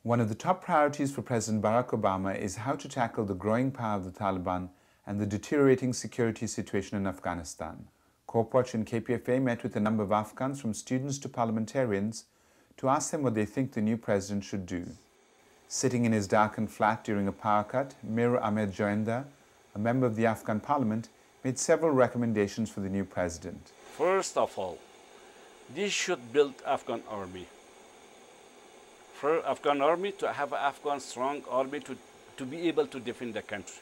One of the top priorities for President Barack Obama is how to tackle the growing power of the Taliban and the deteriorating security situation in Afghanistan. CorpWatch and KPFA met with a number of Afghans, from students to parliamentarians, to ask them what they think the new president should do. Sitting in his darkened flat during a power cut, Mir Ahmed Joinder, a member of the Afghan parliament, made several recommendations for the new president. First of all, this should build Afghan army. For Afghan army to have an Afghan strong army to be able to defend the country.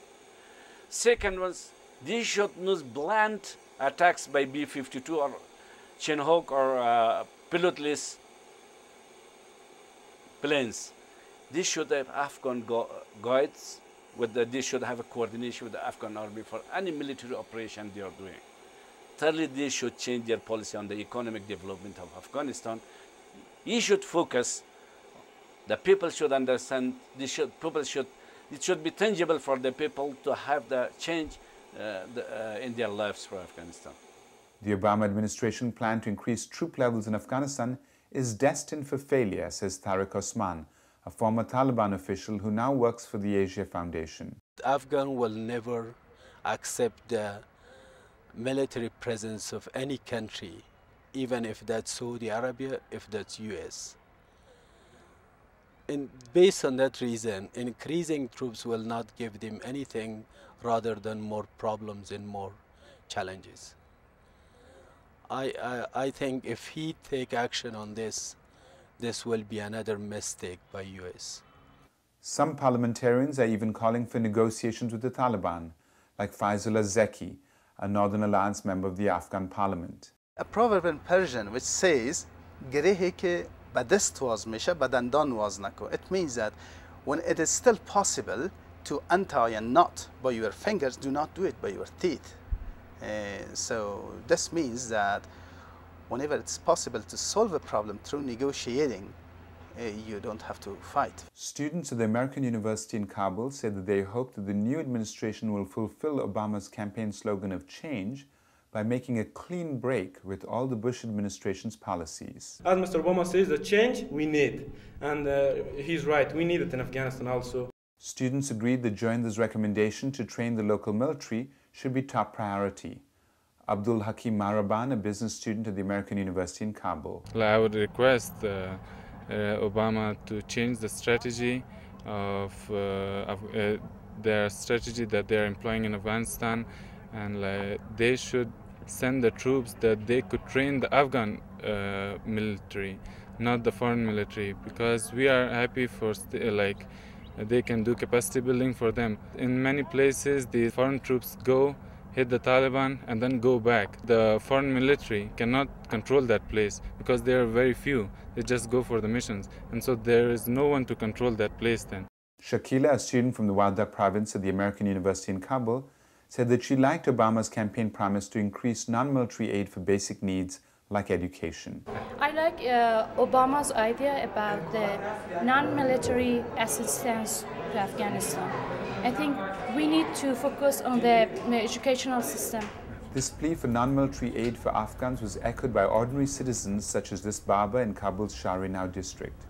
Second was, this should not blunt attacks by B-52 or Chinhawk or pilotless planes. This should have Afghan guides. This should have a coordination with the Afghan army for any military operation they are doing. Thirdly, they should change their policy on the economic development of Afghanistan. It should focus. The people should understand. It should be tangible for the people to have the change in their lives for Afghanistan. The Obama administration plan to increase troop levels in Afghanistan is destined for failure, says Tariq Osman, a former Taliban official who now works for the Asia Foundation. Afghan will never accept the military presence of any country, even if that's Saudi Arabia, if that's US. And based on that reason, increasing troops will not give them anything rather than more problems and more challenges. I think if he take action on this will be another mistake by US. Some parliamentarians are even calling for negotiations with the Taliban, like Faizullah Zeki, a Northern Alliance member of the Afghan parliament. A proverb in Persian which says, "Gerehe ke badest was misha, badandan was nako." It means that when it is still possible to untie a knot by your fingers, do not do it by your teeth. So this means that whenever it's possible to solve a problem through negotiating, you don't have to fight. Students at the American University in Kabul said that they hope that the new administration will fulfill Obama's campaign slogan of change by making a clean break with all the Bush administration's policies. As Mr. Obama says, the change we need, and he's right, we need it in Afghanistan also. Students agreed that Joinder's recommendation to train the local military should be top priority. Abdul Hakim Maraban, a business student at the American University in Kabul. I would request Obama to change the strategy of their strategy that they are employing in Afghanistan, and they should send the troops that they could train the Afghan military, not the foreign military, because we are happy for they can do capacity building for them. In many places, the foreign troops go, hit the Taliban, and then go back. The foreign military cannot control that place because there are very few. They just go for the missions. And so there is no one to control that place then. Shakila, a student from the Wardak province at the American University in Kabul, said that she liked Obama's campaign promise to increase non-military aid for basic needs like education. I like Obama's idea about the non-military assistance to Afghanistan. I think we need to focus on the educational system. This plea for non-military aid for Afghans was echoed by ordinary citizens such as this Baba in Kabul's Sharinau district.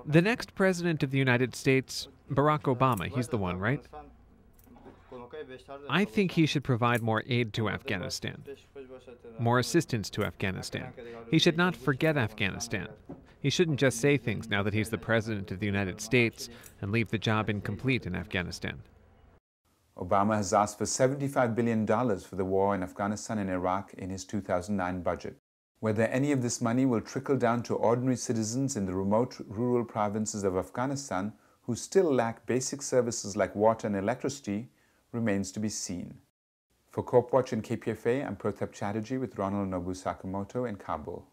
The next president of the United States, Barack Obama, he's the one, right? I think he should provide more aid to Afghanistan, more assistance to Afghanistan. He should not forget Afghanistan. He shouldn't just say things now that he's the president of the United States and leave the job incomplete in Afghanistan. Obama has asked for $75 billion for the war in Afghanistan and Iraq in his 2009 budget. Whether any of this money will trickle down to ordinary citizens in the remote rural provinces of Afghanistan who still lack basic services like water and electricity remains to be seen. For CorpWatch and KPFA, I'm Pratap Chatterjee with Ronald, Nobu, Sakamoto in Kabul.